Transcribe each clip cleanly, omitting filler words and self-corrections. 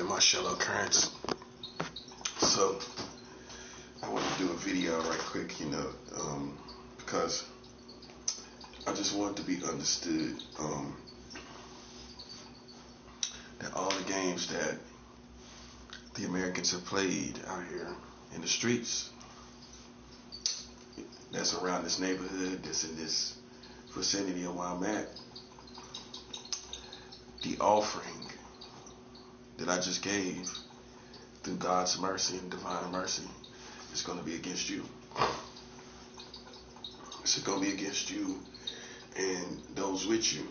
and my shallow currents. So I want to do a video right quick, because I just want it to be understood that all the games that the Americans have played out here in the streets, that's around this neighborhood, that's in this vicinity of where I'm at, the offering that I just gave through God's mercy and divine mercy is going to be against you. It's going to be against you and those with you.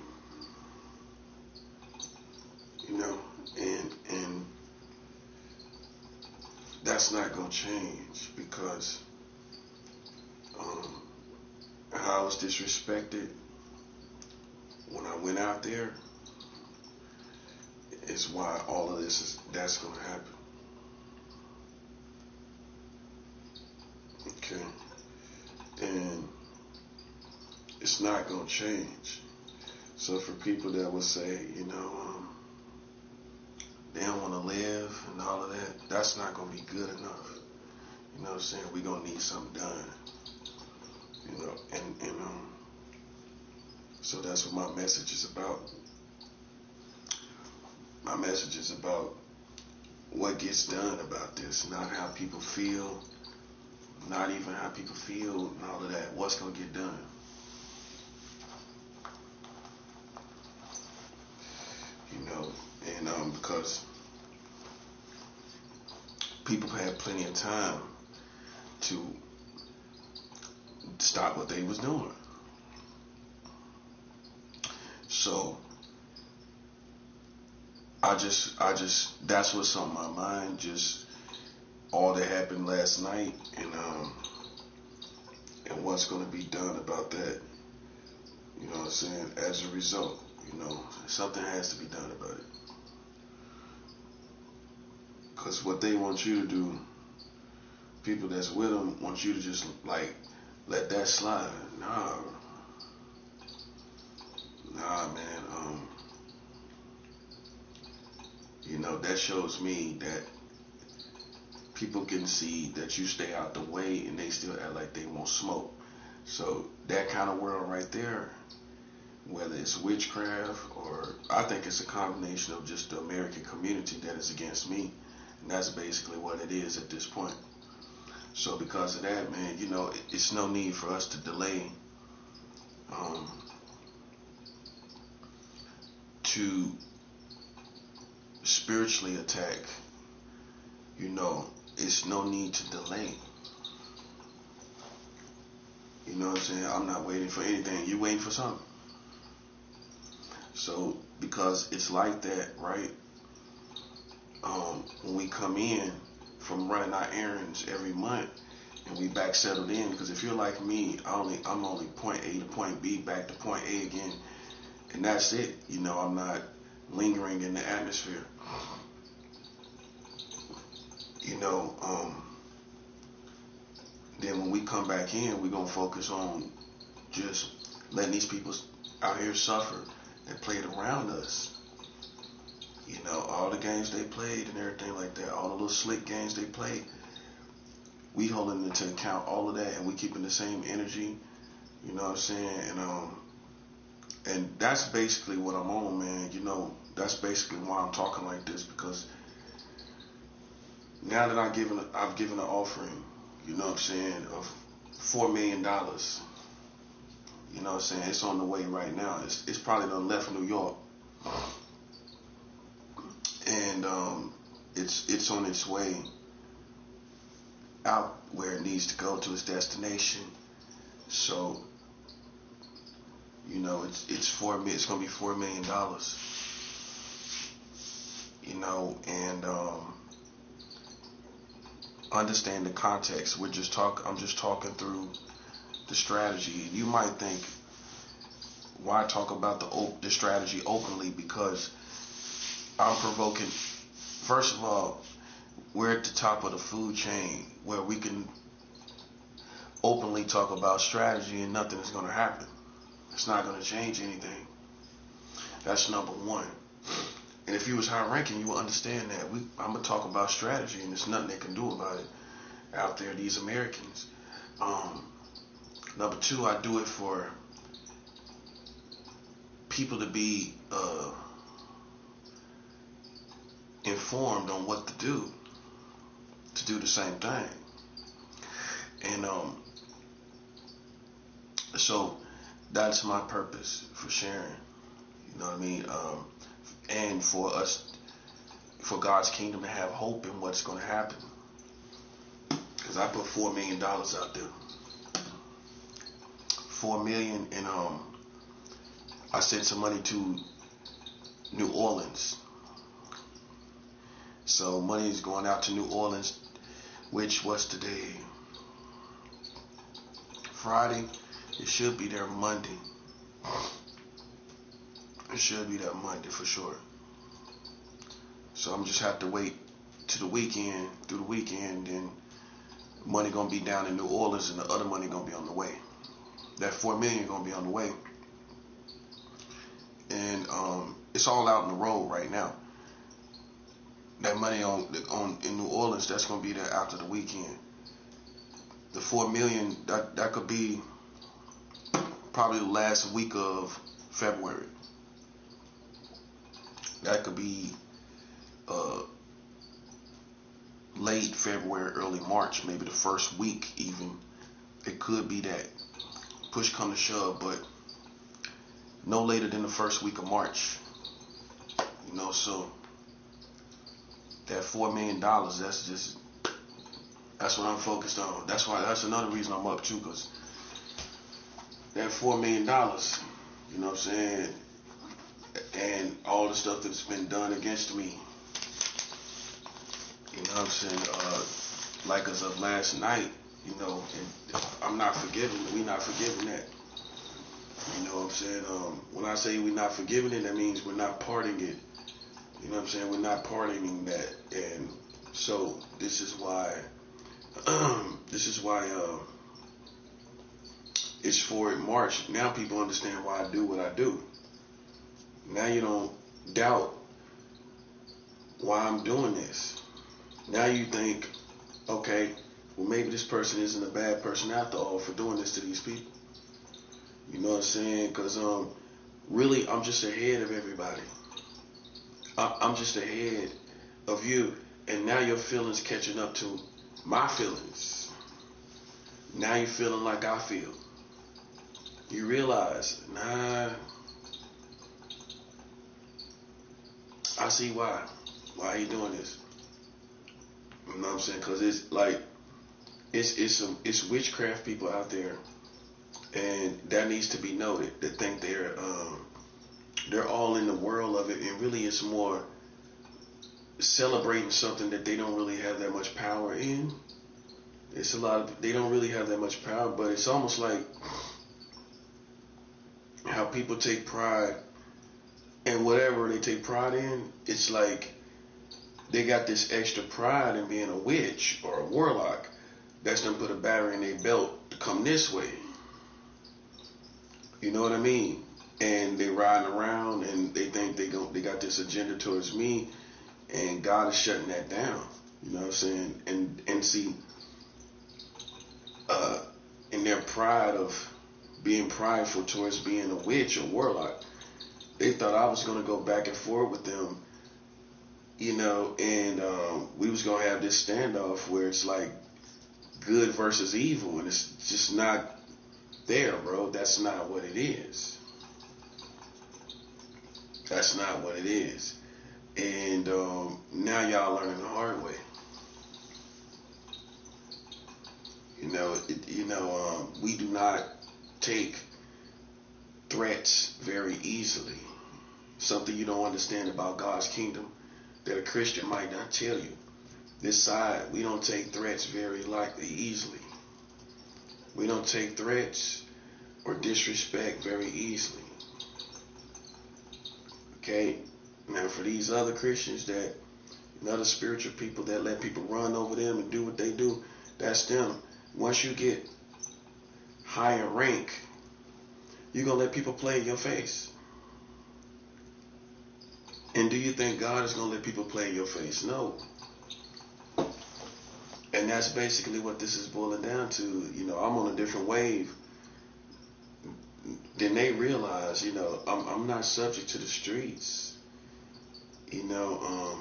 And that's not going to change because how I was disrespected when I went out there is why all of that's going to happen. Okay. And it's not going to change. So for people that would say, they don't want to live and all of that, that's not going to be good enough. You know what I'm saying? We're going to need something done. So that's what my message is about. My message is about what gets done about this, not how people feel, not even how people feel and all of that. What's going to get done? Because people had plenty of time to stop what they was doing. So I just that's what's on my mind, just all that happened last night and what's going to be done about that. You know what I'm saying? As a result, something has to be done about it. Because what they want you to do, people that's with them want you to just let that slide. Nah, man. That shows me that people can see that you stay out the way and they still act like they won't smoke. So that kind of world right there, whether it's witchcraft or I think it's a combination of just the American community that is against me. And that's basically what it is at this point. So because of that, man, it's no need for us to delay to spiritually attack. It's no need to delay. You know what I'm saying? I'm not waiting for anything. You waiting for something. So because it's like that, right? When we come in from running our errands every month and we back settled in, because if you're like me, I'm only point A to point B, back to point A again, and that's it. I'm not lingering in the atmosphere. Then when we come back in, we're going to focus on just letting these people out here suffer and play it around us. All the games they played and everything like that, all the little slick games they played, we holding into account all of that and we keeping the same energy. You know what I'm saying? And that's basically what I'm on, man. That's basically why I'm talking like this, because now that I've given an offering, you know what I'm saying, of $4 million. You know what I'm saying? It's on the way right now. It's probably done left New York. And it's on its way out where it needs to go to its destination. So, it's gonna be $4 million. And understand the context. I'm just talking through the strategy. You might think, why talk about the strategy openly? Because I'm provoking. First of all, we're at the top of the food chain where we can openly talk about strategy and nothing is going to happen. It's not going to change anything. That's number one. And if you was high ranking, you will understand that. I'm gonna talk about strategy, and there's nothing they can do about it out there. These Americans. Number two, I do it for people to be informed on what to do the same thing. And so that's my purpose for sharing. You know what I mean? And for us, for God's kingdom to have hope in what's going to happen. Because I put $4 million out there. 4 million, and I sent some money to New Orleans. So money is going out to New Orleans, which was today, Friday. It should be there Monday. It should be there Monday for sure. So I'm just have to wait to the weekend, through the weekend, and money gonna be down in New Orleans, and the other money gonna be on the way. That 4 million gonna be on the way, and it's all out in the road right now. That money in New Orleans, that's gonna be there after the weekend. The 4 million that could be probably the last week of February. That could be late February, early March, maybe the first week even. It could be that. Push come to shove, but no later than the first week of March. You know, so that $4 million, that's what I'm focused on. That's another reason I'm up too, because that $4 million, you know what I'm saying, and all the stuff that's been done against me, you know what I'm saying, like as of last night, you know, and I'm not forgiving, we not forgiving that. You know what I'm saying? When I say we're not forgiving it, that means we're not parting it. You know what I'm saying? We're not pardoning that. And so this is why it's for March. Now people understand why I do what I do. Now you don't doubt why I'm doing this. Now you think, okay, well maybe this person isn't a bad person after all for doing this to these people. You know what I'm saying? Because really, I'm just ahead of everybody. I'm just ahead of you. And now your feelings catching up to my feelings. Now you're feeling like I feel. You realize, nah, I see why. Why are you doing this? You know what I'm saying? Because it's like, it's witchcraft people out there. And that needs to be noted. That think they're all in the world of it, and really it's more celebrating something that they don't really have that much power in. It's they don't really have that much power, but it's almost like how people take pride in whatever they take pride in. It's like they got this extra pride in being a witch or a warlock. That's them put a battery in their belt to come this way. You know what I mean? And they riding around and they think they got this agenda towards me, and God is shutting that down. You know what I'm saying? And see, in their pride of being prideful towards being a witch or warlock, they thought I was gonna go back and forth with them, you know, and we was gonna have this standoff where it's like good versus evil, and it's just not there, bro. That's not what it is. That's not what it is. And now y'all learning the hard way. We do not take threats very easily. Something you don't understand about God's kingdom that a Christian might not tell you. This side, we don't take threats very likely easily. We don't take threats or disrespect very easily. Okay? Now for these other Christians that, other spiritual people that let people run over them and do what they do, that's them. Once you get higher rank, you're going to let people play in your face. And do you think God is going to let people play in your face? No. And that's basically what this is boiling down to. You know, I'm on a different wave than they realize. You know, I'm not subject to the streets. You know,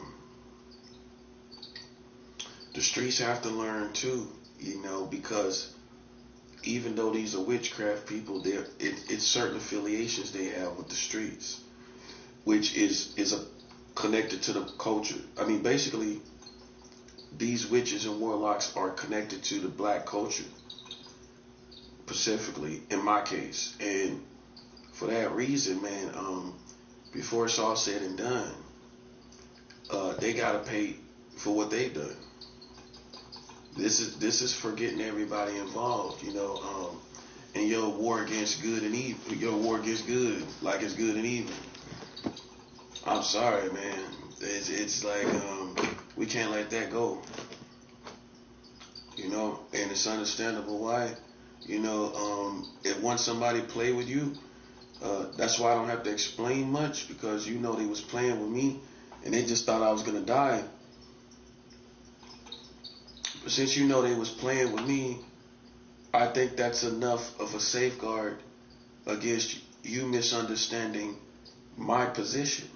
the streets have to learn too. You know, because even though these are witchcraft people, it's certain affiliations they have with the streets, which is connected to the culture. I mean, basically, these witches and warlocks are connected to the black culture, specifically in my case. And for that reason, man, before it's all said and done, they gotta pay for what they've done. This is for getting everybody involved, you know. In your war against good and evil, your war against good, like it's good and evil. I'm sorry, man. It's like we can't let that go. You know, and it's understandable why. You know, if once somebody play with you, that's why I don't have to explain much, because you know they was playing with me, and they just thought I was gonna die. But since you know they was playing with me, I think that's enough of a safeguard against you misunderstanding my position.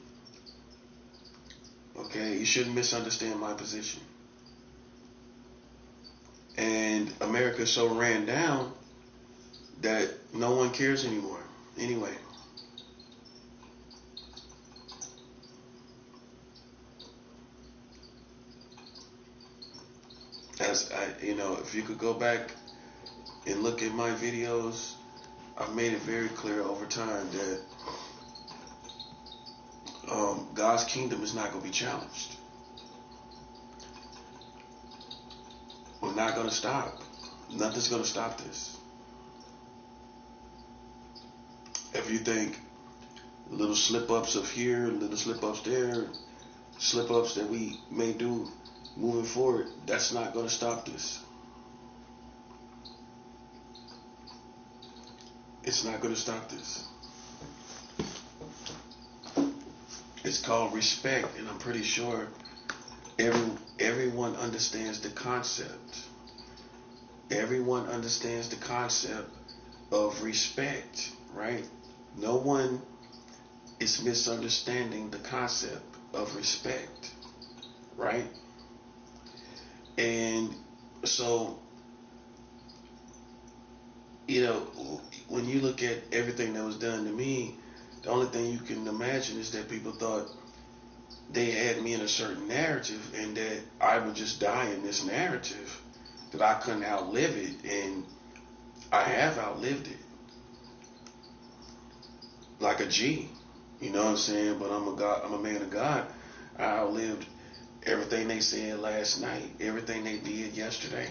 Okay, you shouldn't misunderstand my position. And America so ran down that no one cares anymore. Anyway, as you know, if you could go back and look at my videos, I've made it very clear over time that God's kingdom is not going to be challenged. We're not going to stop. Nothing's going to stop this. If you think little slip-ups of here, little slip-ups there, slip-ups that we may do moving forward, that's not going to stop this. It's not going to stop this. It's called respect, and I'm pretty sure everyone understands the concept. Everyone understands the concept of respect, right? No one is misunderstanding the concept of respect, right? And so, you know, when you look at everything that was done to me, the only thing you can imagine is that people thought they had me in a certain narrative, and that I would just die in this narrative, that I couldn't outlive it, and I have outlived it. Like a G. You know what I'm saying? But I'm a man of God. I outlived everything they said last night, everything they did yesterday.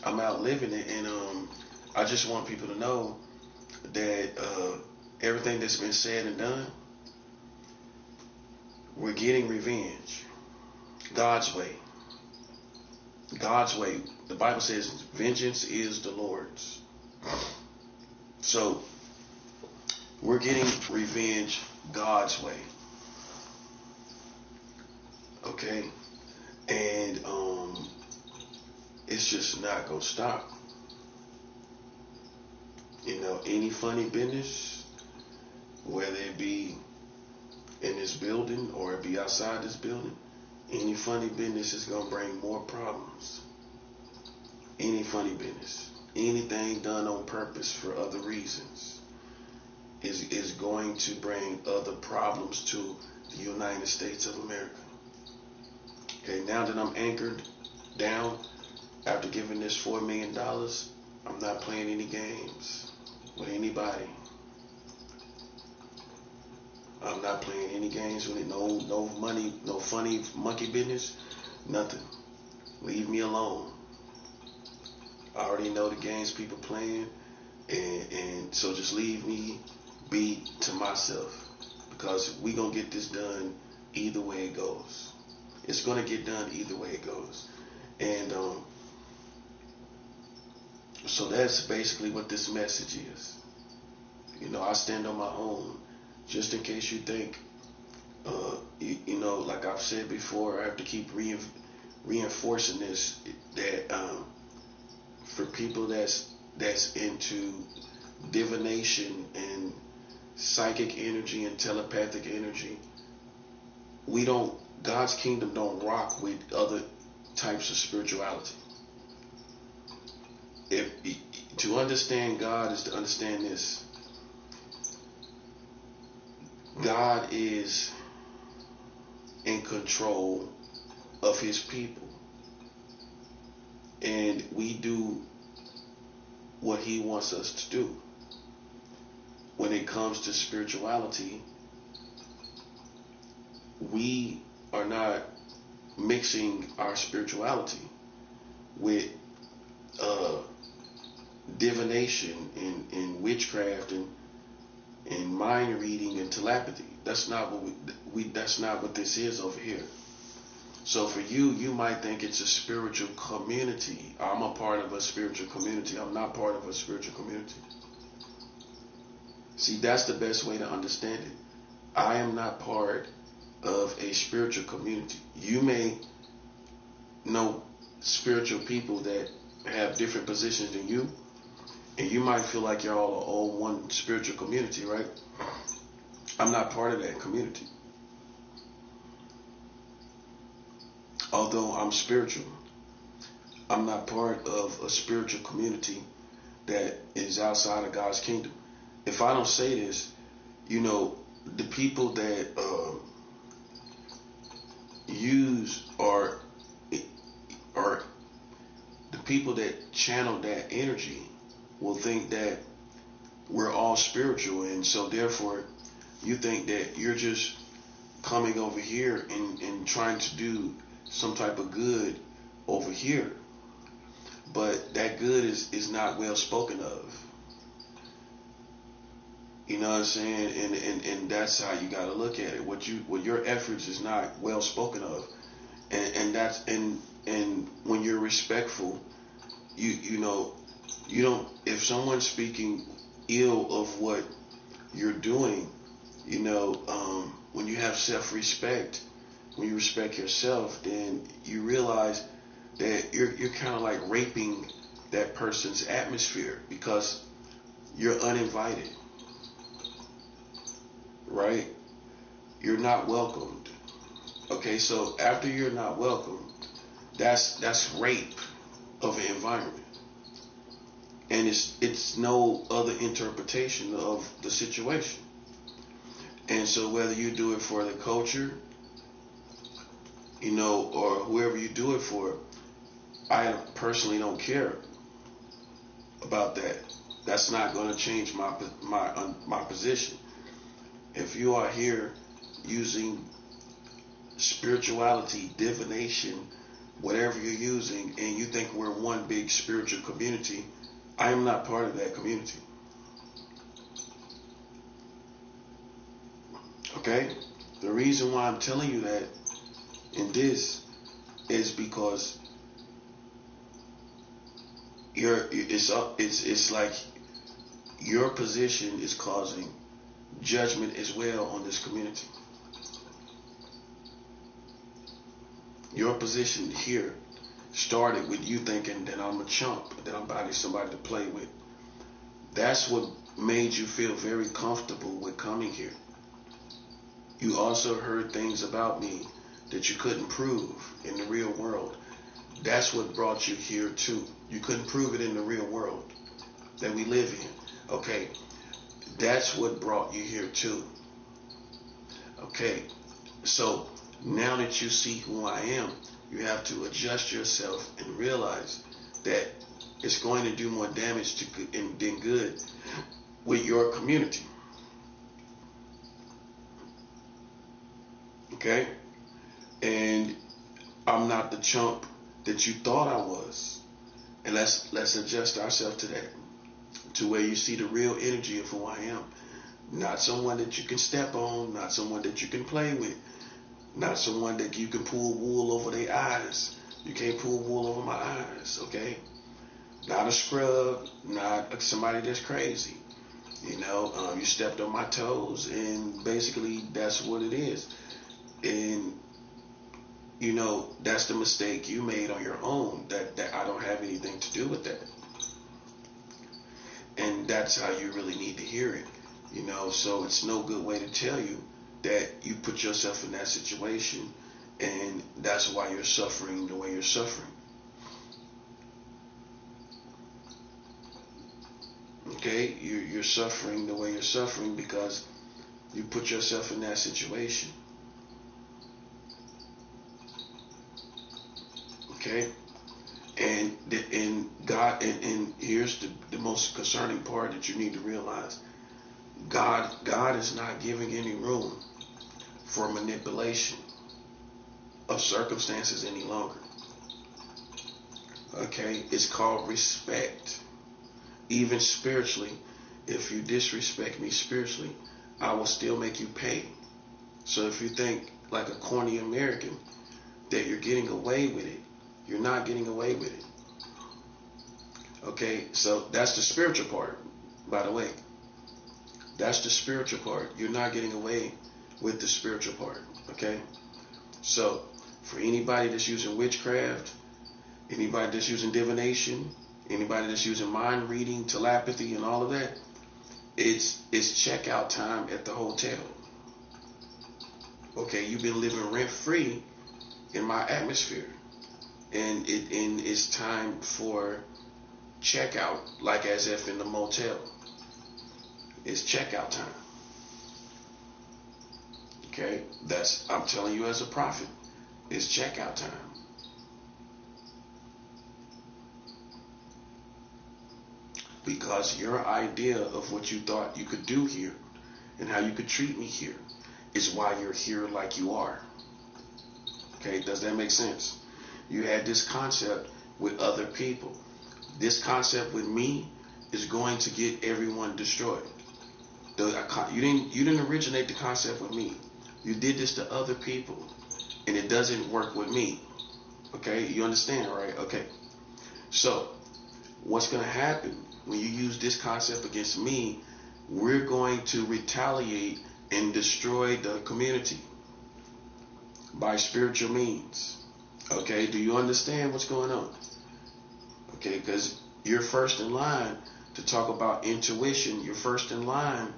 I'm outliving it, and I just want people to know that everything that's been said and done, we're getting revenge. God's way. God's way. The Bible says vengeance is the Lord's. So we're getting revenge God's way. Okay? And it's just not gonna stop. You know, any funny business, whether it be in this building or it be outside this building, any funny business is gonna bring more problems. Any funny business, anything done on purpose for other reasons, is going to bring other problems to the United States of America. Okay, now that I'm anchored down after giving this $4 million, I'm not playing any games with anybody. I'm not playing any games with it. No money, no funny monkey business, nothing. Leave me alone. I already know the games people playing, and so just leave me be to myself, because we gonna get this done either way it goes. It's gonna get done either way it goes, and so that's basically what this message is. You know, I stand on my own. Just in case you think You know, like I've said before, I have to keep reinforcing this, that for people that's into divination and psychic energy and telepathic energy, we don't, God's kingdom don't rock with other types of spirituality. If to understand God is to understand this: God is in control of his people, and we do what he wants us to do. When it comes to spirituality, we are not mixing our spirituality with uh, divination and witchcraft and mind reading and telepathy. That's not what we that's not what this is over here. So for you, you might think it's a spiritual community. I'm a part of a spiritual community. I'm not part of a spiritual community. See, that's the best way to understand it. I am not part of a spiritual community. You may know spiritual people that have different positions than you, and you might feel like you're all one spiritual community, right? I'm not part of that community. Although I'm spiritual, I'm not part of a spiritual community that is outside of God's kingdom. If I don't say this, you know, the people that use or the people that channel that energy will think that we're all spiritual, and so therefore you think that you're just coming over here and trying to do some type of good over here, but that good is not well spoken of. You know what I'm saying? And that's how you got to look at it. What your efforts is not well spoken of, and that's and when you're respectful, you know, you don't, if someone's speaking ill of what you're doing, you know, when you have self-respect, when you respect yourself, then you realize that you're kind of like raping that person's atmosphere because you're uninvited, right? You're not welcomed. Okay, so after you're not welcomed, that's rape of an environment, and it's no other interpretation of the situation. And so whether you do it for the culture, you know, or whoever you do it for, I personally don't care about that. That's not going to change my position. If you are here using spirituality, divination, whatever you're using, and you think we're one big spiritual community, I am not part of that community. Okay? The reason why I'm telling you that in this is because it's like your position is causing judgment as well on this community. Your position here started with you thinking that I'm a chump, that I'm somebody to play with. That's what made you feel very comfortable with coming here. You also heard things about me that you couldn't prove in the real world. That's what brought you here too. You couldn't prove it in the real world that we live in. Okay, that's what brought you here too. Okay, so now that you see who I am, you have to adjust yourself and realize that it's going to do more damage than good with your community. Okay, and I'm not the chump that you thought I was. And let's adjust ourselves to that, to where you see the real energy of who I am. Not someone that you can step on, not someone that you can play with, not someone that you can pull wool over their eyes. You can't pull wool over my eyes, okay? Not a scrub, not somebody that's crazy. You know, you stepped on my toes, and basically that's what it is. And you know, that's the mistake you made on your own. That I don't have anything to do with that. And that's how you really need to hear it. You know, so it's no good way to tell you that you put yourself in that situation, and that's why you're suffering the way you're suffering. Okay, you're suffering the way you're suffering because you put yourself in that situation. Okay, and God, and here's the most concerning part that you need to realize: God is not giving any room for manipulation of circumstances any longer. Okay, it's called respect. Even spiritually, if you disrespect me spiritually, I will still make you pay. So if you think like a corny American that you're getting away with it, you're not getting away with it. Okay, so that's the spiritual part, by the way. That's the spiritual part. You're not getting away with the spiritual part. Okay, so for anybody that's using witchcraft, anybody that's using divination, anybody that's using mind reading, telepathy, and all of that, it's checkout time at the hotel. Okay, you've been living rent free in my atmosphere, and it's time for checkout, like as if in the motel. It's checkout time. Okay, that's, I'm telling you as a prophet, it's checkout time. Because your idea of what you thought you could do here and how you could treat me here is why you're here like you are. Okay, does that make sense? You had this concept with other people. This concept with me is going to get everyone destroyed. You didn't originate the concept with me. You did this to other people, and it doesn't work with me. Okay, you understand, right? Okay. So, what's going to happen when you use this concept against me? We're going to retaliate and destroy the community by spiritual means. Okay, do you understand what's going on? Okay, because you're first in line to talk about intuition. You're first in line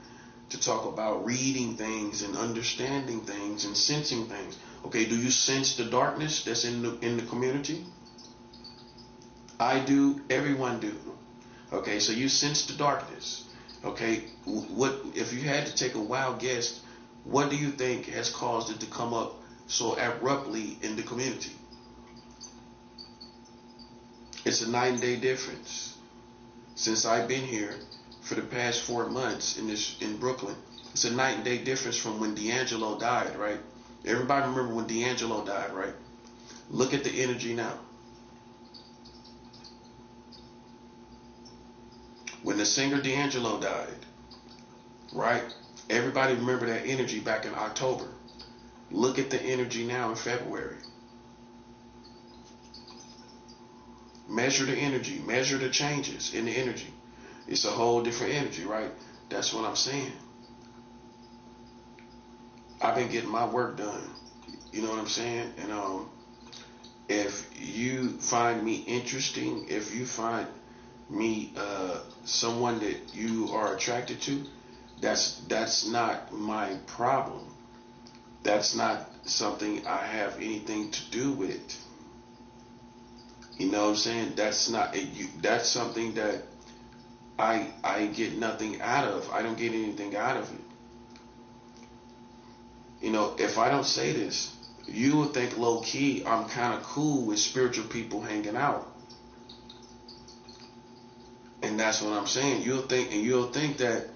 to talk about reading things and understanding things and sensing things. Okay, do you sense the darkness that's in the community? I do. Everyone do. Okay, so you sense the darkness. Okay, what if you had to take a wild guess? What do you think has caused it to come up so abruptly in the community? It's a night and day difference. Since I've been here for the past 4 months in Brooklyn, it's a night and day difference from when D'Angelo died, right? Everybody remember when D'Angelo died, right? Look at the energy now. When the singer D'Angelo died, right? Everybody remember that energy back in October. Look at the energy now in February. Measure the energy. Measure the changes in the energy. It's a whole different energy, right? That's what I'm saying. I've been getting my work done. You know what I'm saying? And if you find me interesting, if you find me someone that you are attracted to, that's not my problem. That's not something I have anything to do with. You know what I'm saying? That's something that I get nothing out of. I don't get anything out of it. You know, if I don't say this, you would think low key I'm kind of cool with spiritual people hanging out. And that's what I'm saying. You'll think that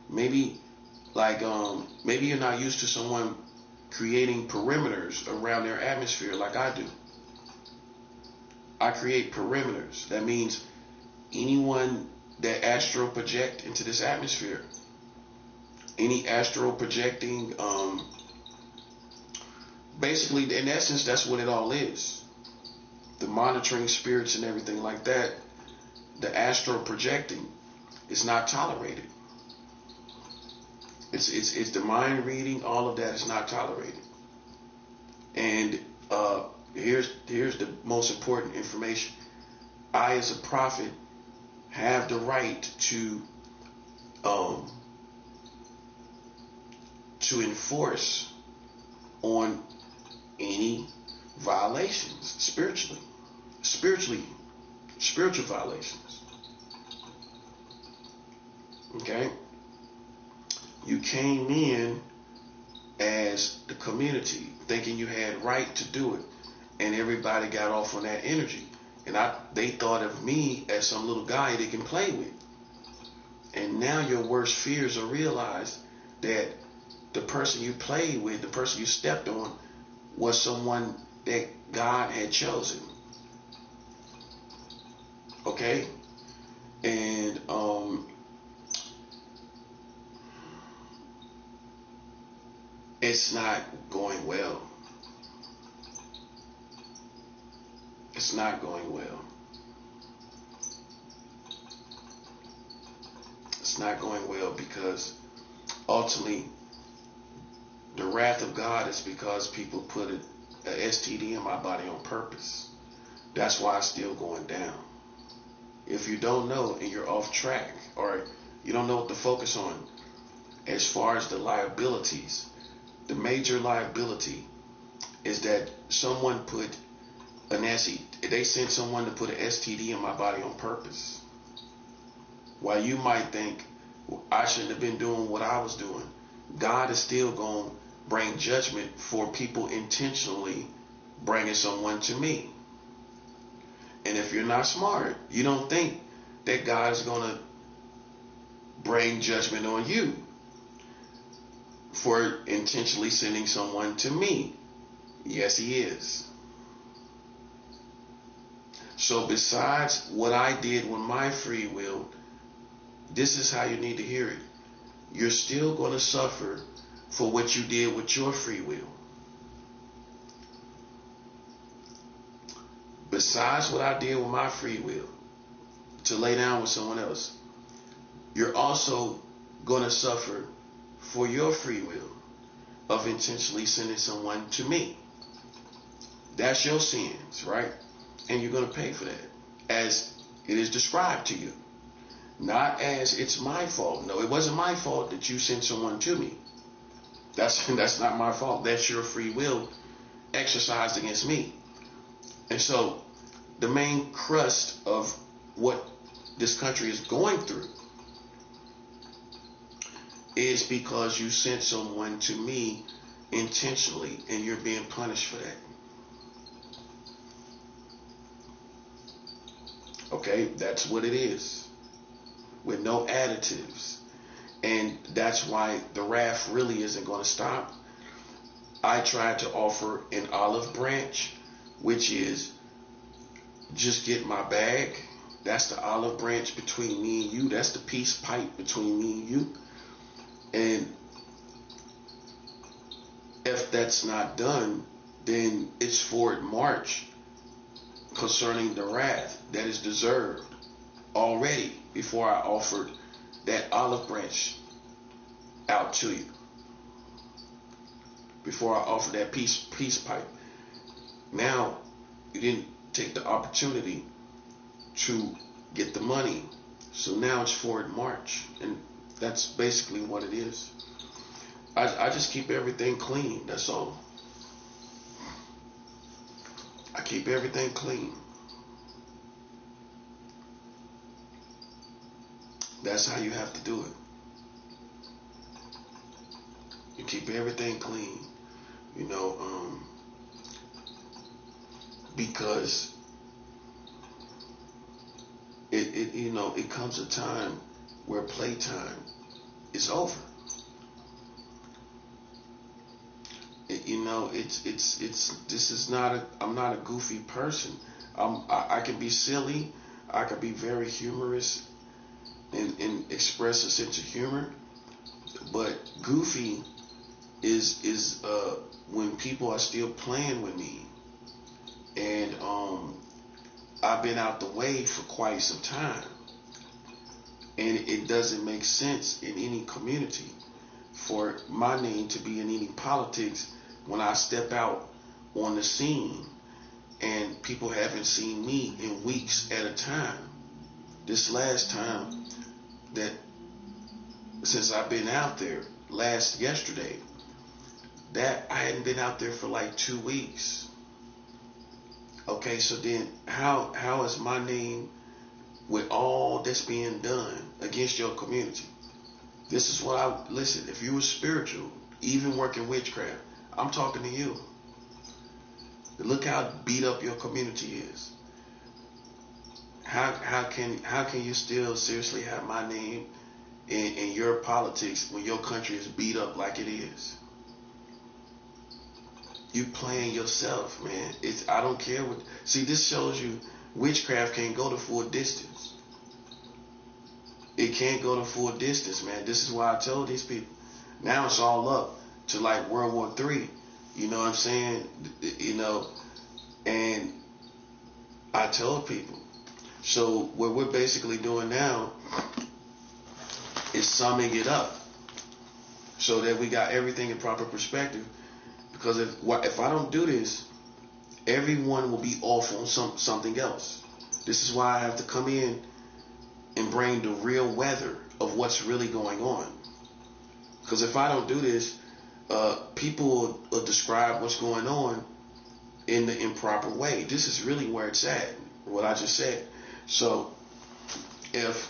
maybe maybe you're not used to someone creating perimeters around their atmosphere like I do. I create perimeters. That means anyone that astral project into this atmosphere, any astral projecting, basically in essence that's what it all is. The monitoring spirits and everything like that, the astral projecting is not tolerated. It's the mind reading, all of that is not tolerated. And here's the most important information. I, as a prophet, have the right um, to enforce on any violations spiritually, spiritual violations. Okay, you came in as the community thinking you had right to do it, and everybody got off on that energy, and they thought of me as some little guy they can play with. And now your worst fears are realized that the person you played with, the person you stepped on, was someone that God had chosen. Okay? And it's not going well. It's not going well. It's not going well because ultimately the wrath of God is because people put an STD in my body on purpose. That's why it's still going down. If you don't know and you're off track, or you don't know what to focus on as far as the liabilities, the major liability is that someone put they sent someone to put an STD in my body on purpose. While you might think, well, I shouldn't have been doing what I was doing, God is still going to bring judgment for people intentionally bringing someone to me. And if you're not smart, you don't think that God is going to bring judgment on you for intentionally sending someone to me. Yes, he is. So besides what I did with my free will, this is how you need to hear it. You're still going to suffer for what you did with your free will. Besides what I did with my free will, to lay down with someone else, you're also going to suffer for your free will of intentionally sending someone to me. That's your sins, right? And you're going to pay for that as it is described to you. Not as it's my fault. No, it wasn't my fault that you sent someone to me. That's not my fault. That's your free will exercised against me. And so the main crust of what this country is going through is because you sent someone to me intentionally, and you're being punished for that. Okay, that's what it is, with no additives. And that's why the wrath really isn't going to stop. I tried to offer an olive branch, which is just get my bag. That's the olive branch between me and you. That's the peace pipe between me and you. And if that's not done, then it's forward march concerning the wrath that is deserved already before I offered that olive branch out to you. Before I offered that peace pipe. Now, you didn't take the opportunity to get the money. So now it's forward march. And that's basically what it is. I just keep everything clean. That's all. I keep everything clean. That's how you have to do it. You keep everything clean. You know, because it comes a time where playtime is over. This is not I'm not a goofy person. I can be silly. I can be very humorous and express a sense of humor. But goofy is when people are still playing with me. And I've been out the way for quite some time. And it doesn't make sense in any community for my name to be in any politics when I step out on the scene, and people haven't seen me in weeks at a time. This last time that since I've been out there, yesterday, that I hadn't been out there for like 2 weeks. Okay, so then how is my name with all that's being done against your community? This is what listen, if you were spiritual, even working witchcraft, I'm talking to you. Look how beat up your community is. How can you still seriously have my name in your politics when your country is beat up like it is? You playing yourself, man. I don't care what. See, this shows you witchcraft can't go the full distance. It can't go the full distance, man. This is why I told these people. Now it's all up to like World War III. You know what I'm saying? You know, and I told people. So what we're basically doing now is summing it up so that we got everything in proper perspective. Because if I don't do this, everyone will be off on something else. This is why I have to come in and bring the real weather of what's really going on. Because if I don't do this, people will describe what's going on in the improper way. This is really where it's at, what I just said. So if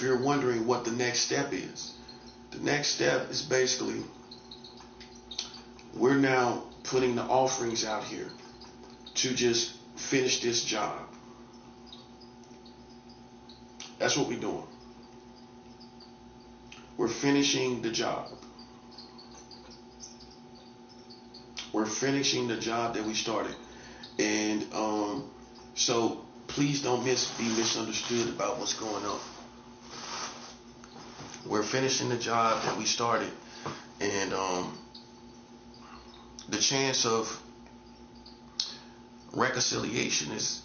you're wondering what the next step is, the next step is basically we're now putting the offerings out here to just finish this job. That's what we're doing. We're finishing the job. We're finishing the job that we started. And so please don't be misunderstood about what's going on. We're finishing the job that we started, and the chance of reconciliation is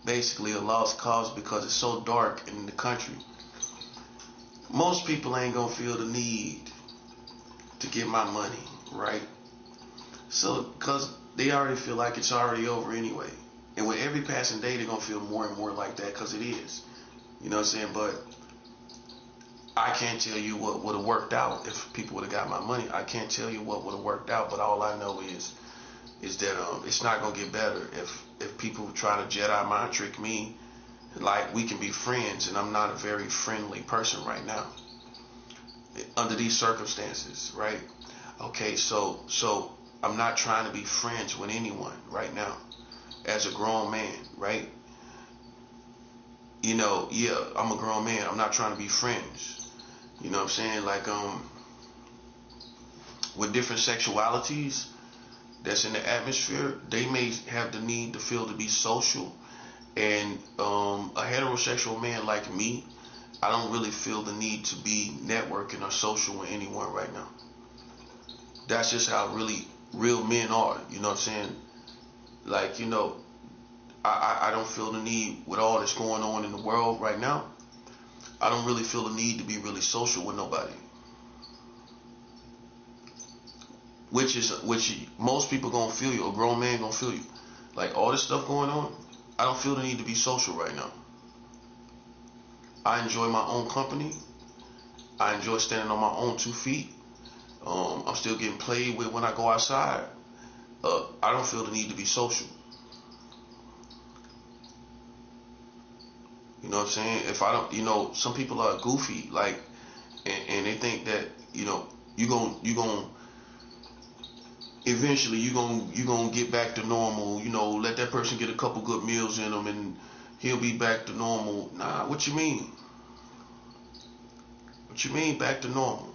basically a lost cause because it's so dark in the country. Most people ain't gonna feel the need to get my money, right? So, because they already feel like it's already over anyway. And with every passing day, they're gonna feel more and more like that because it is. You know what I'm saying? But I can't tell you what would have worked out if people would have got my money. I can't tell you what would have worked out, but all I know is that it's not gonna get better if people try to Jedi mind trick me. Like we can be friends, and I'm not a very friendly person right now under these circumstances, right? Okay, so I'm not trying to be friends with anyone right now as a grown man, right? You know, yeah, I'm a grown man. I'm not trying to be friends. You know what I'm saying? Like, with different sexualities that's in the atmosphere, they may have the need to feel to be social. And a heterosexual man like me, I don't really feel the need to be networking or social with anyone right now. That's just how really real men are. You know what I'm saying? Like, you know, I don't feel the need with all that's going on in the world right now. I don't really feel the need to be really social with nobody. Which most people gonna feel you. A grown man gonna feel you. Like all this stuff going on, I don't feel the need to be social right now. I enjoy my own company. I enjoy standing on my own 2 feet. I'm still getting played with when I go outside. I don't feel the need to be social. You know what I'm saying? If I don't, you know, some people are goofy, like, and they think that, you know, you gonna eventually you gonna get back to normal. You know, let that person get a couple good meals in them, and he'll be back to normal. Nah, what you mean? What you mean back to normal?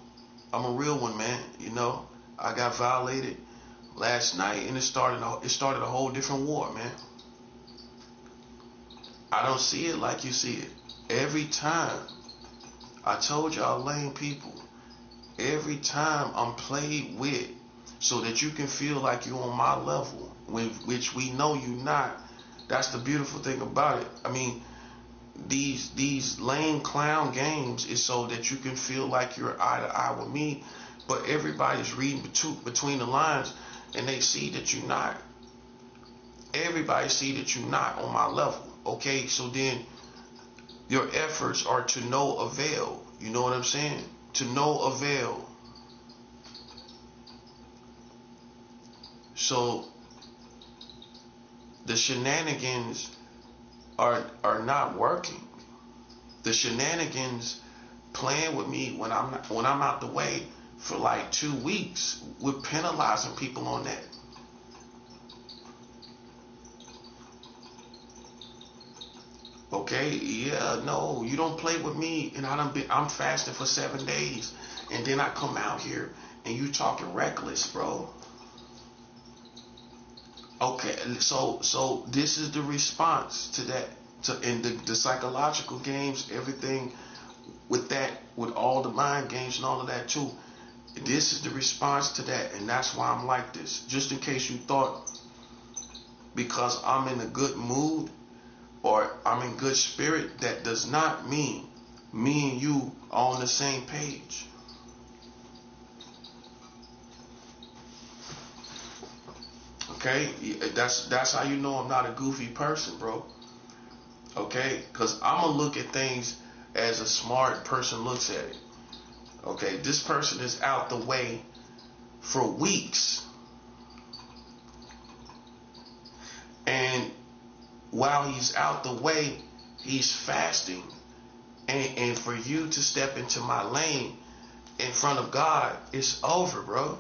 I'm a real one, man. You know, I got violated last night, and it started a whole different war, man. I don't see it like you see it. Every time, I told y'all lame people, every time I'm played with so that you can feel like you're on my level, which we know you're not. That's the beautiful thing about it. I mean, these lame clown games is so that you can feel like you're eye to eye with me, but everybody's reading between the lines, and they see that you're not. Everybody see that you're not on my level. Okay, so then your efforts are to no avail. You know what I'm saying? To no avail. So the shenanigans are not working. The shenanigans playing with me when I'm out the way for like 2 weeks. We're penalizing people on that. Okay, yeah, no, you don't play with me, and I'm fasting for 7 days, and then I come out here and you talking reckless, bro. Okay, so this is the response to that, and the psychological games, everything with that, with all the mind games and all of that too. This is the response to that, and that's why I'm like this. Just in case you thought because I'm in a good mood or I'm in good spirit, that does not mean me and you are on the same page. Okay, that's how you know I'm not a goofy person, bro. Okay, because I'm gonna look at things as a smart person looks at it. Okay, this person is out the way for weeks, and while he's out the way, he's fasting, and for you to step into my lane in front of God, it's over, bro.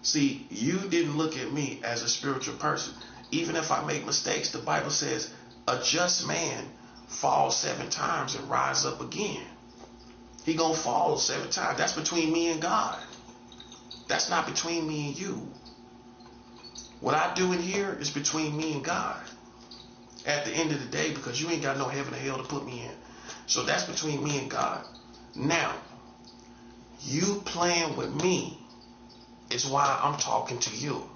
See, you didn't look at me as a spiritual person. Even if I make mistakes, the Bible says a just man falls 7 times and rise up again. He gonna fall 7 times. That's between me and God. That's not between me and you. What I do in here is between me and God at the end of the day, because you ain't got no heaven or hell to put me in. So that's between me and God. Now, you playing with me is why I'm talking to you.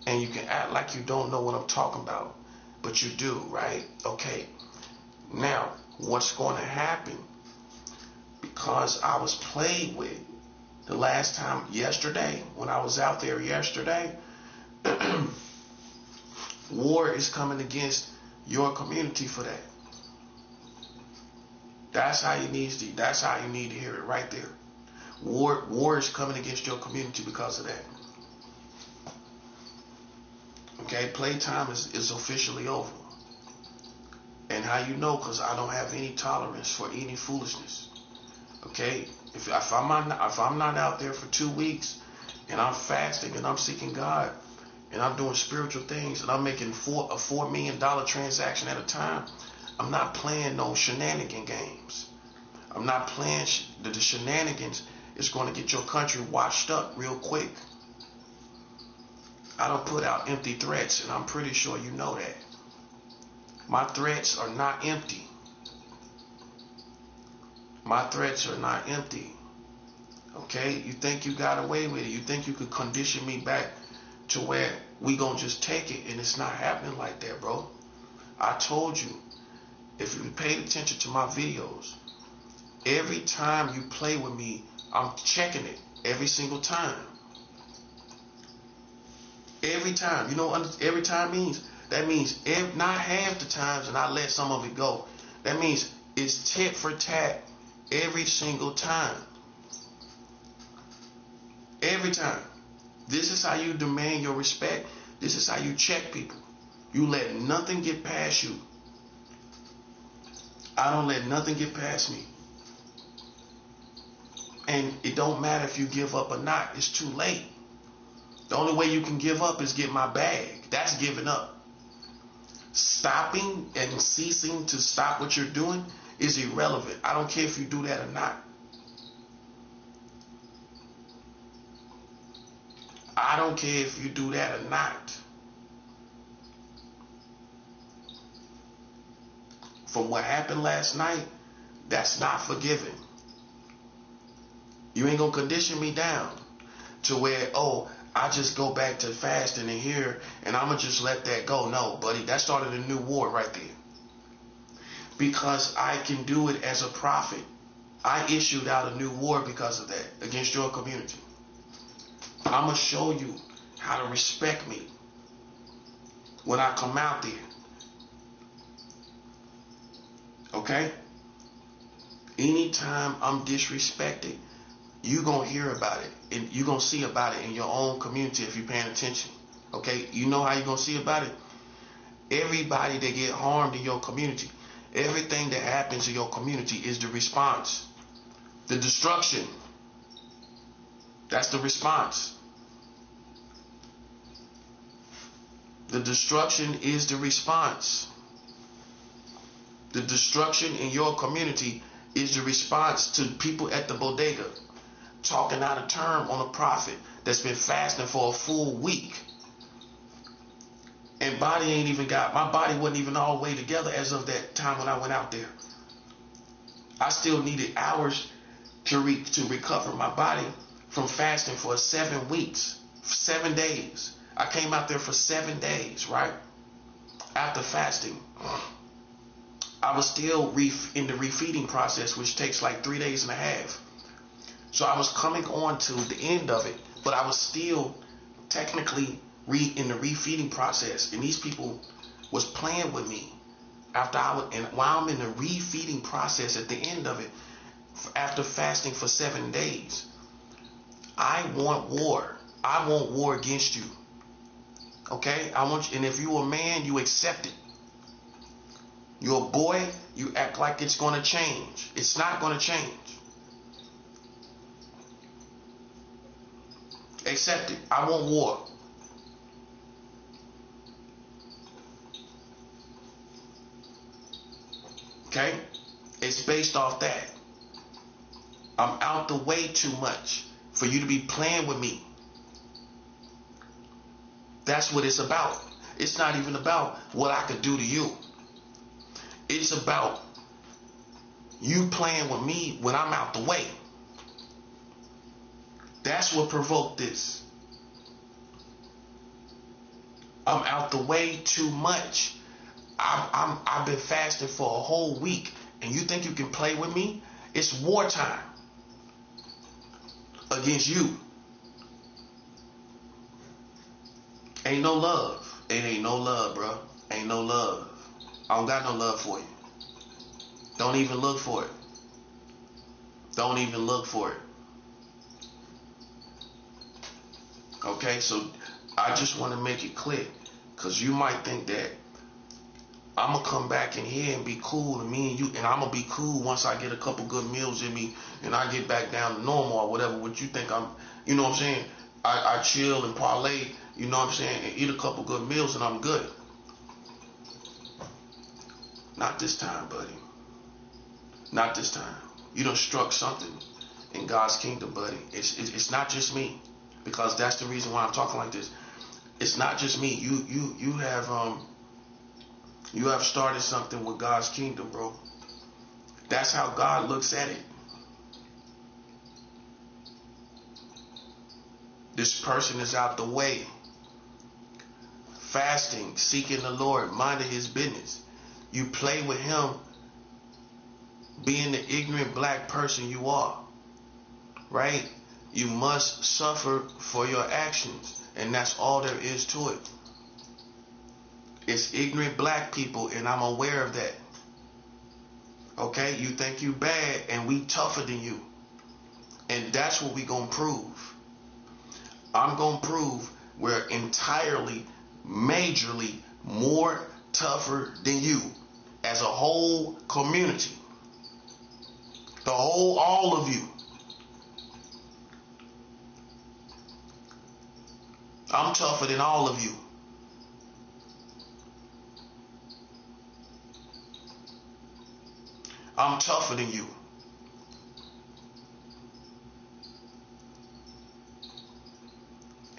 And you can act like you don't know what I'm talking about, but you do, right? Okay. Now, what's going to happen, because I was played with the last time yesterday, when I was out there yesterday, war is coming against your community for that. That's how you need to hear it right there. War is coming against your community because of that. Okay, playtime is officially over. And how you know? Because I don't have any tolerance for any foolishness. Okay, if I'm not out there for 2 weeks and I'm fasting and I'm seeking God and I'm doing spiritual things and I'm making a $4 million transaction at a time, I'm not playing no shenanigan games. I'm not playing the shenanigans. Is going to get your country washed up real quick. I don't put out empty threats, and I'm pretty sure you know that. My threats are not empty. My threats are not empty. Okay? You think you got away with it. You think you could condition me back to where we gonna just take it, and it's not happening like that, bro. I told you, if you paid attention to my videos, every time you play with me, I'm checking it every single time. Every time. You know what every time means? That means not half the times, and I let some of it go. That means it's tit for tat every single time. Every time. This is how you demand your respect. This is how you check people. You let nothing get past you. I don't let nothing get past me. And it don't matter if you give up or not. It's too late. The only way you can give up is get my bag. That's giving up. Stopping and ceasing to stop what you're doing is irrelevant. I don't care if you do that or not. I don't care if you do that or not. From what happened last night, that's not forgiving. You ain't gonna condition me down to where, oh, I just go back to fasting and here and I'ma just let that go. No, buddy, that started a new war right there. because I can do it as a prophet. I issued out a new war because of that, against your community. I'm going to show you how to respect me when I come out there. Okay? Anytime I'm disrespected, you're going to hear about it. And you're going to see about it in your own community if you're paying attention. Okay? You know how you're going to see about it? Everybody that get harmed in your community, everything that happens in your community is the response. The destruction. That's the response. The destruction is the response. The destruction in your community is the response to people at the bodega talking out of term on a prophet that's been fasting for a full week. And my body wasn't even all the way together as of that time when I went out there. I still needed hours to recover my body from fasting for 7 weeks, 7 days. I came out there for 7 days, right? After fasting, I was still in the refeeding process, which takes like 3 days and a half. So I was coming on to the end of it, but I was still technically in the refeeding process. And these people was playing with me and while I'm in the refeeding process at the end of it, after fasting for 7 days, I want war. I want war against you. Okay? I want you, and if you're a man, you accept it. You're a boy, you act like it's going to change. It's not going to change. Accept it. I want war. Okay? It's based off that. I'm out the way too much for you to be playing with me. That's what it's about. It's not even about what I could do to you. It's about you playing with me when I'm out the way. That's what provoked this. I'm out the way too much. I've been fasting for a whole week, and you think you can play with me? It's wartime against you. Ain't no love. It ain't no love, bro. Ain't no love. I don't got no love for you. Don't even look for it. Don't even look for it. Okay, so I just want to make it clear, because you might think that I'm going to come back in here and be cool to me and you, and I'm going to be cool once I get a couple good meals in me and I get back down to normal or whatever. What you think you know what I'm saying? I chill and parlay, you know what I'm saying, and eat a couple good meals and I'm good. Not this time, buddy. Not this time. You done struck something in God's kingdom, buddy. It's not just me, because that's the reason why I'm talking like this. It's not just me. You have started something with God's kingdom, bro. That's how God looks at it. This person is out the way, fasting, seeking the Lord, minding his business. You play with him, being the ignorant black person you are, right? You must suffer for your actions, and that's all there is to it. It's ignorant black people, and I'm aware of that. Okay? You think you bad, and we tougher than you. And that's what we gonna prove. I'm gonna prove we're entirely, majorly more tougher than you as a whole community. All of you. I'm tougher than all of you. I'm tougher than you.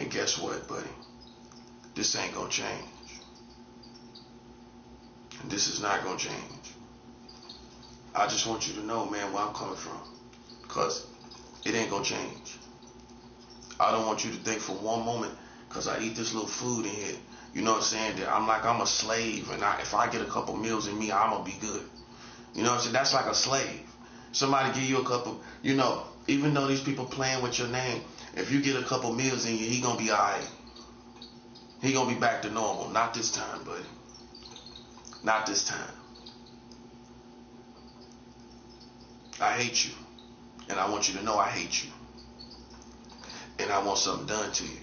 And guess what, buddy? This ain't gonna change. And this is not gonna change. I just want you to know, man, where I'm coming from. Because it ain't gonna change. I don't want you to think for one moment, because I eat this little food in here, you know what I'm saying, that I'm a slave, and if I get a couple meals in me, I'm gonna be good. You know what I'm saying? That's like a slave. Somebody give you a couple, even though these people playing with your name, if you get a couple meals in you, he gonna be alright. He gonna be back to normal. Not this time, buddy. Not this time. I hate you. And I want you to know I hate you. And I want something done to you.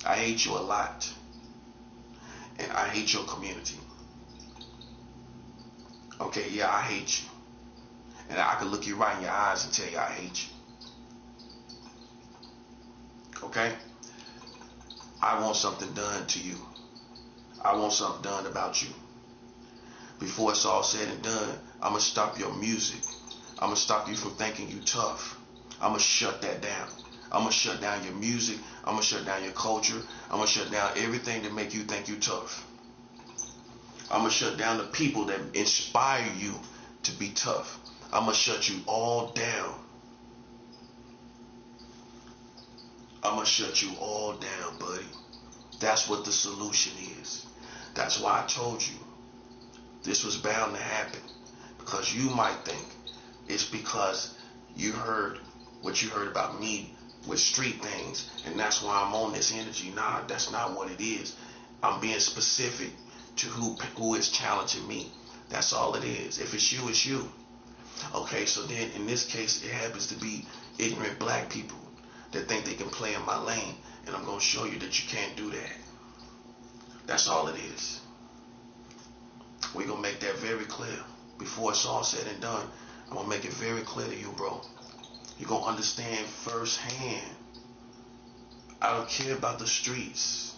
I hate you a lot. And I hate your community. Okay, yeah, I hate you. And I can look you right in your eyes and tell you I hate you. Okay? I want something done to you. I want something done about you. Before it's all said and done, I'm going to stop your music. I'm going to stop you from thinking you tough. I'm going to shut that down. I'm going to shut down your music. I'm going to shut down your culture. I'm going to shut down everything that make you think you tough. I'm going to shut down the people that inspire you to be tough. I'm going to shut you all down. I'm going to shut you all down, buddy. That's what the solution is. That's why I told you this was bound to happen. Because you might think it's because you heard what you heard about me with street things, and that's why I'm on this energy. Nah, that's not what it is. I'm being specific to who is challenging me. That's all it is. If it's you, it's you. Okay, so then in this case, it happens to be ignorant black people that think they can play in my lane, and I'm going to show you that you can't do that. That's all it is. We're going to make that very clear. Before it's all said and done, I'm going to make it very clear to you, bro. You're going to understand firsthand. I don't care about the streets.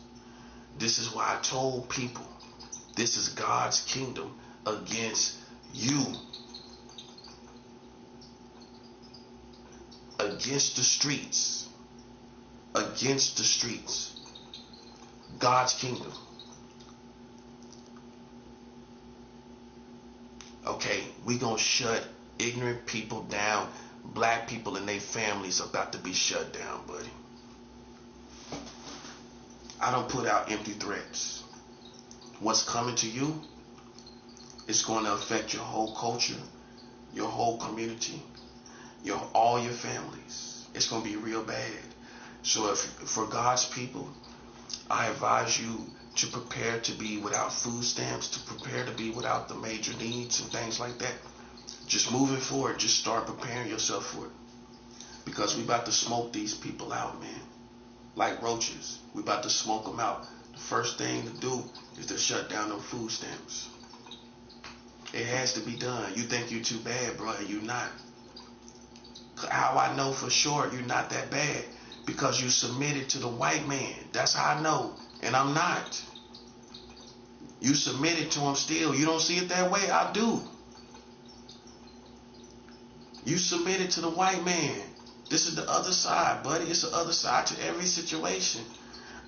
This is why I told people, this is God's kingdom against you. Against the streets. Against the streets. God's kingdom. Okay, we gonna shut ignorant people down. Black people and their families about to be shut down, buddy. I don't put out empty threats. What's coming to you is going to affect your whole culture, your whole community, all your families. It's going to be real bad. So if for God's people, I advise you to prepare to be without food stamps, to prepare to be without the major needs and things like that. Just moving forward, just start preparing yourself for it. Because we about to smoke these people out, man. Like roaches. We about to smoke them out. The first thing to do is to shut down them food stamps. It has to be done. You think you too bad, bro, and you not. How I know for sure you're not that bad? Because you submitted to the white man. That's how I know. And I'm not. You submitted to him still. You don't see it that way? I do. You submitted to the white man. This is the other side, buddy. It's the other side to every situation.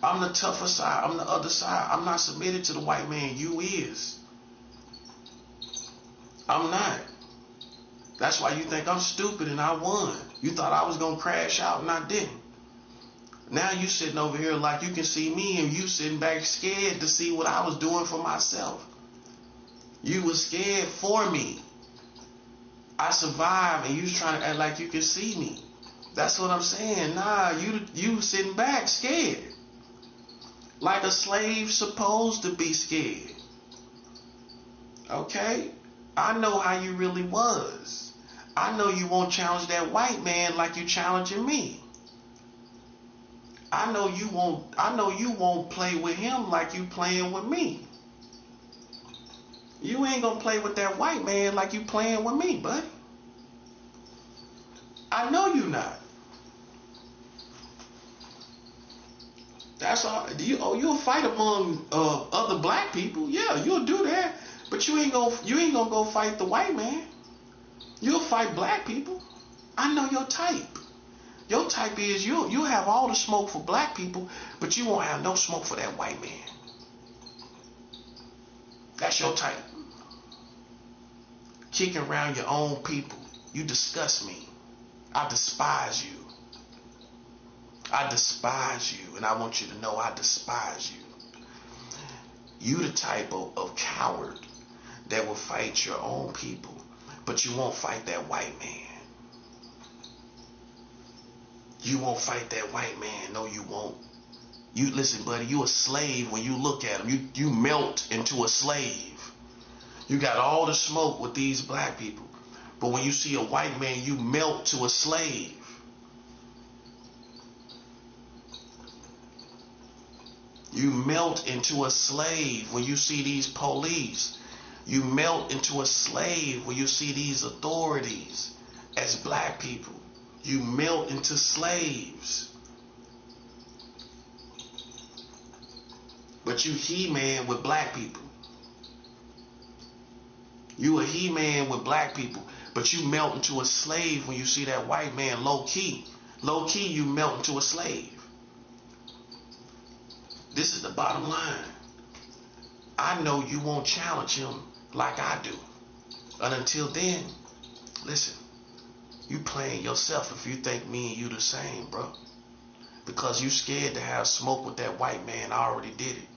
I'm the tougher side. I'm the other side. I'm not submitted to the white man. You is. I'm not. That's why you think I'm stupid and I won. You thought I was going to crash out and I didn't. Now you sitting over here like you can see me and you sitting back scared to see what I was doing for myself. You was scared for me. I survived and you was trying to act like you can see me. That's what I'm saying. Nah, you sitting back scared. Like a slave supposed to be scared. Okay? I know how you really was. I know you won't challenge that white man like you challenging me. I know you won't play with him like you playing with me. You ain't gonna play with that white man like you playing with me, buddy. I know you not. That's all. You'll fight among other black people. Yeah, you'll do that. But you ain't gonna go fight the white man. You'll fight black people. I know your type. Your type is you'll have all the smoke for black people, but you won't have no smoke for that white man. That's your type. Kicking around your own people. You disgust me. I despise you. I despise you, and I want you to know I despise you. You the type of coward that will fight your own people, but you won't fight that white man. You won't fight that white man. No, you won't. You listen, buddy, you a slave when you look at him. You melt into a slave. You got all the smoke with these black people, but when you see a white man, you melt to a slave. You melt into a slave when you see these police. You melt into a slave when you see these authorities as black people. You melt into slaves. But you He-Man with black people. You a He-Man with black people, but you melt into a slave when you see that white man low key. Low key, you melt into a slave. This is the bottom line. I know you won't challenge him like I do. And until then, listen, you playing yourself if you think me and you the same, bro. Because you scared to have smoke with that white man. I already did it.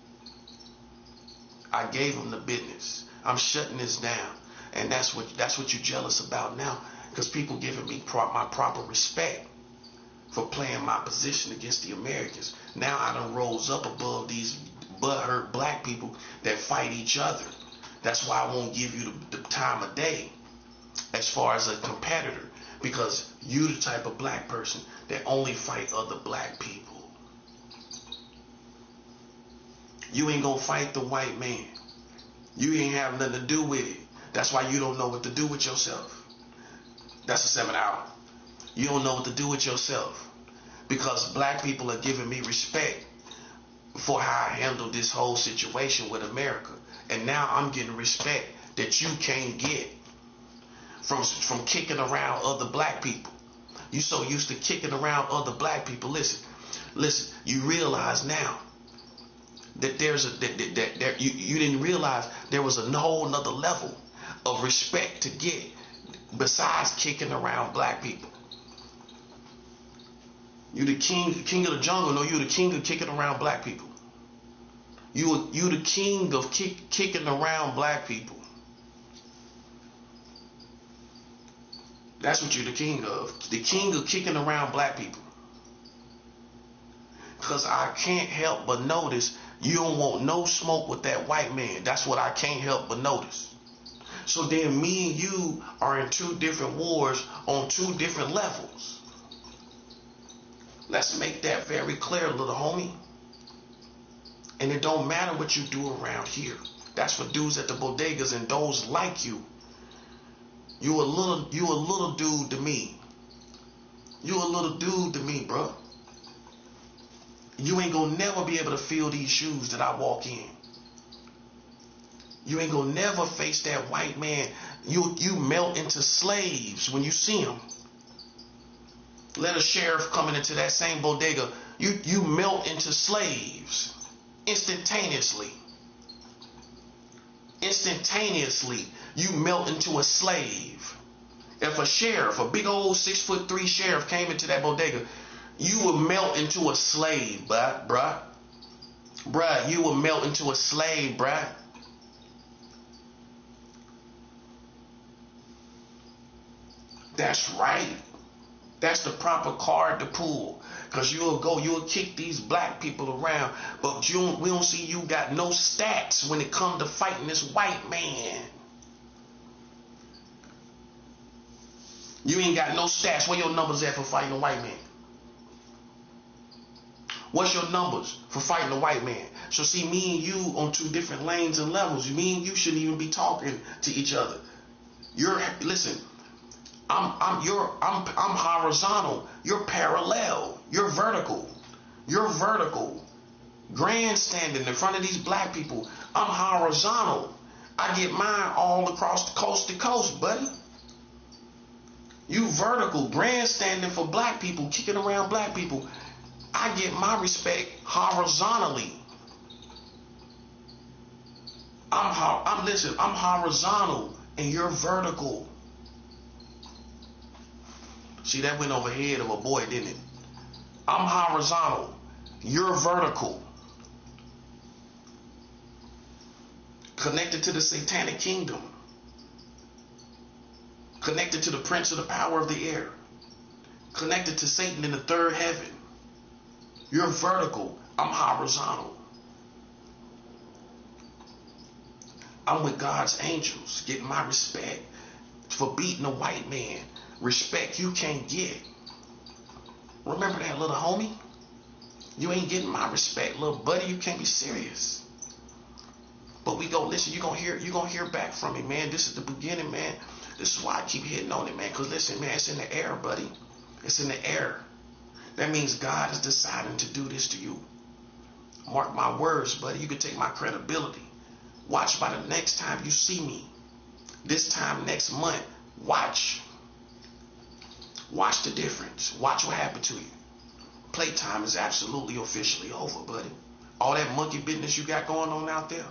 I gave him the business. I'm shutting this down. And that's what you're jealous about now. Because people giving me my proper respect for playing my position against the Americans. Now I done rose up above these butthurt black people that fight each other. That's why I won't give you the time of day as far as a competitor, because you the type of black person that only fight other black people. You ain't gonna fight the white man. You ain't have nothing to do with it. That's why you don't know what to do with yourself. That's a 7 hour. You don't know what to do with yourself, because black people are giving me respect for how I handled this whole situation with America. And now I'm getting respect that you can't get from kicking around other black people. You so used to kicking around other black people. Listen, you realize now that you didn't realize there was a whole nother level of respect to get besides kicking around black people. You the king of the jungle. No, you the king of kicking around black people. You the king of kicking around black people. That's what you're the king of. The king of kicking around black people. Because I can't help but notice you don't want no smoke with that white man. That's what I can't help but notice. So then me and you are in two different wars on two different levels. Let's make that very clear, little homie. And it don't matter what you do around here. That's for dudes at the bodegas and those like you. You a little dude to me. You a little dude to me, bro. You ain't gonna never be able to fill these shoes that I walk in. You ain't gonna never face that white man. You melt into slaves when you see him. Let a sheriff coming into that same bodega, you melt into slaves instantaneously. Instantaneously, you melt into a slave. If a sheriff, a big old 6'3" sheriff came into that bodega, you would melt into a slave, bruh. Bruh, you would melt into a slave, bruh. That's right. That's the proper card to pull. Because you'll kick these black people around, but we don't see you got no stats when it comes to fighting this white man. You ain't got no stats. Where your numbers at for fighting a white man? What's your numbers for fighting a white man? So see, me and you on two different lanes and levels. Me and you shouldn't even be talking to each other. Listen. I'm horizontal. You're parallel. You're vertical. You're vertical. Grandstanding in front of these black people. I'm horizontal. I get mine all across the coast to coast, buddy. You vertical, grandstanding for black people, kicking around black people. I get my respect horizontally. I'm horizontal and you're vertical. See, that went over the head of a boy, didn't it? I'm horizontal. You're vertical. connected to the satanic kingdom, connected to the prince of the power of the air, connected to Satan in the third heaven. You're vertical. I'm horizontal. I'm with God's angels, getting my respect for beating a white man. Respect you can't get. Remember that, little homie? You ain't getting my respect, little buddy. You can't be serious. But we go, listen, you're gonna hear back from me, man. This is the beginning, man. This is why I keep hitting on it, man. Because listen, man, it's in the air, buddy. It's in the air. That means God is deciding to do this to you. Mark my words, buddy. You can take my credibility. Watch by the next time you see me. This time next month, watch. Watch the difference. Watch what happened to you. Playtime is absolutely officially over, buddy. All that monkey business you got going on out there,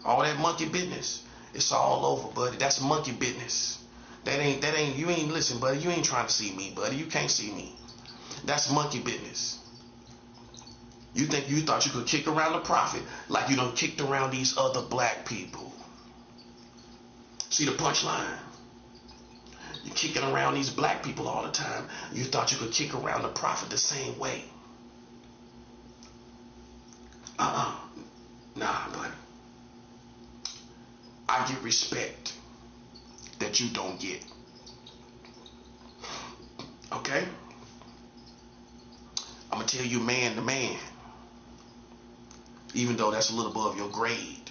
all that monkey business, it's all over, buddy. That's monkey business. That ain't, you ain't, listen, buddy, you ain't trying to see me, buddy. You can't see me. That's monkey business. You thought you could kick around the prophet like you done kicked around these other black people. See the punchline? You're kicking around these black people all the time. You thought you could kick around the prophet the same way. Nah, buddy. I get respect that you don't get. Okay? I'm going to tell you man to man. Even though that's a little above your grade.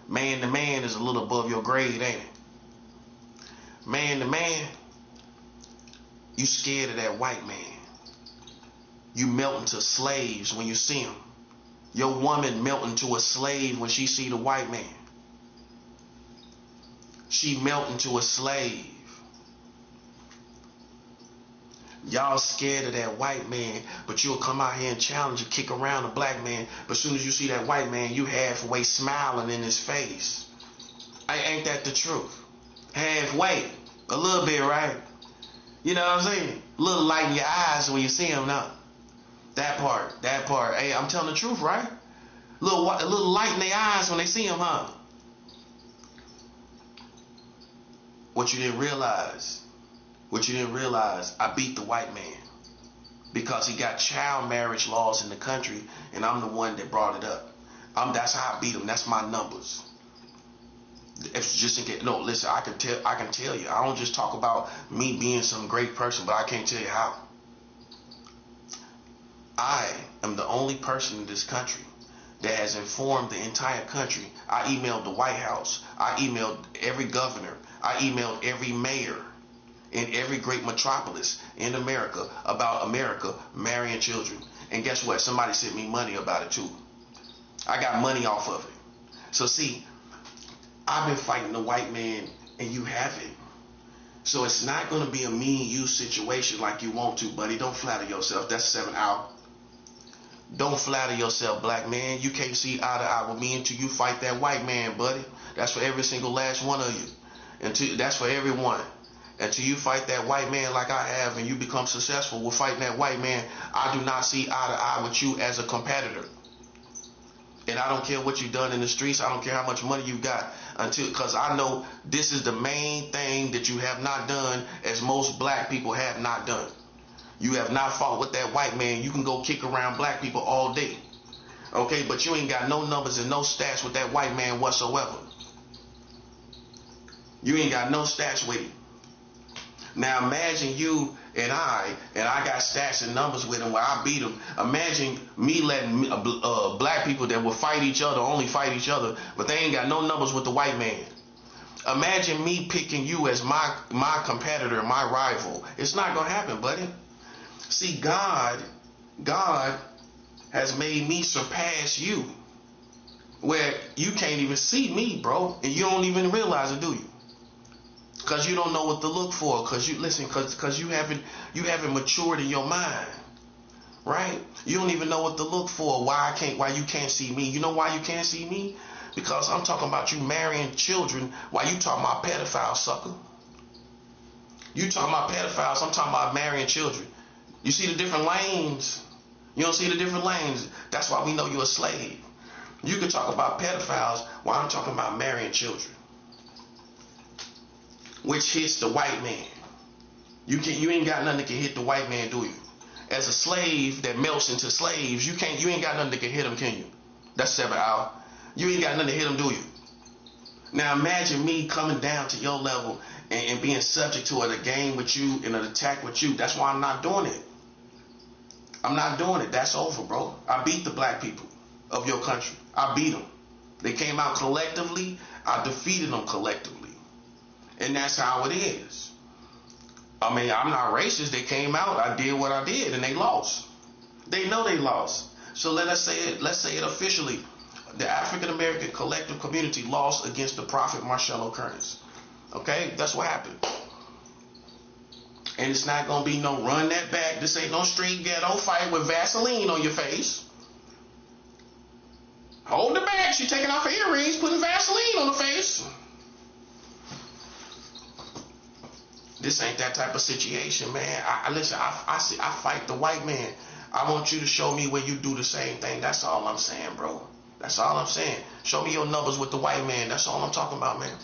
Man to man is a little above your grade, ain't it? Man to man, you scared of that white man. You melt into slaves when you see him. Your woman melt into a slave when she see the white man. She melt into a slave. Y'all scared of that white man, but you'll come out here and challenge and kick around a black man. But as soon as you see that white man, you halfway smiling in his face. Ain't that the truth? Halfway. A little bit, right? You know what I'm saying? A little light in your eyes when you see him now. That part. Hey, I'm telling the truth, right? A little light in their eyes when they see him, huh? What you didn't realize, I beat the white man because he got child marriage laws in the country, and I'm the one that brought it up. That's how I beat him. That's my numbers. It's just in case. No, listen. I can tell you. I don't just talk about me being some great person, but I can't tell you how. I am the only person in this country that has informed the entire country. I emailed the White House. I emailed every governor. I emailed every mayor in every great metropolis in America about America marrying children. And guess what? Somebody sent me money about it too. I got money off of it. So see, I've been fighting the white man and you haven't. So it's not going to be a me and you situation like you want to, buddy. Don't flatter yourself. That's 7 out. Don't flatter yourself, black man. You can't see eye to eye with me until you fight that white man, buddy. That's for every single last one of you. That's for everyone. Until you fight that white man like I have and you become successful with fighting that white man, I do not see eye to eye with you as a competitor. And I don't care what you've done in the streets. I don't care how much money you got. Because I know this is the main thing that you have not done, as most black people have not done. You have not fought with that white man. You can go kick around black people all day. Okay, but you ain't got no numbers and no stats with that white man whatsoever. You ain't got no stats with him. Now imagine you and I got stats and numbers with him where I beat him. Imagine me letting black people that will fight each other, only fight each other, but they ain't got no numbers with the white man. Imagine me picking you as my competitor, my rival. It's not going to happen, buddy. See, God has made me surpass you where you can't even see me, bro, and you don't even realize it, do you? Because you don't know what to look for. Because you haven't matured in your mind, right? You don't even know what to look for. Why you can't see me? You know why you can't see me? Because I'm talking about you marrying children while you talking about pedophiles, sucker. You talking about pedophiles, I'm talking about marrying children. You see the different lanes? You don't see the different lanes. That's why we know you're a slave. You can talk about pedophiles while I'm talking about marrying children, which hits the white man. You ain't got nothing that can hit the white man, do you? As a slave that melts into slaves, you ain't got nothing that can hit him, can you? That's 7 hour. You ain't got nothing to hit him, do you? Now imagine me coming down to your level and being subject to a game with you and an attack with you. That's why I'm not doing it. I'm not doing it. That's over, bro. I beat the black people of your country. I beat them. They came out collectively. I defeated them collectively. And that's how it is. I mean, I'm not racist. They came out. I did what I did, and they lost. They know they lost. So let's say it officially. The African American collective community lost against the Prophet Marcello Curtis. Okay? That's what happened. And it's not going to be no run that back. This ain't no street ghetto fight with Vaseline on your face. Hold the bag. She taking off her earrings, putting Vaseline on her face. This ain't that type of situation, man. I fight the white man. I want you to show me where you do the same thing. That's all I'm saying, bro. That's all I'm saying. Show me your numbers with the white man. That's all I'm talking about, man.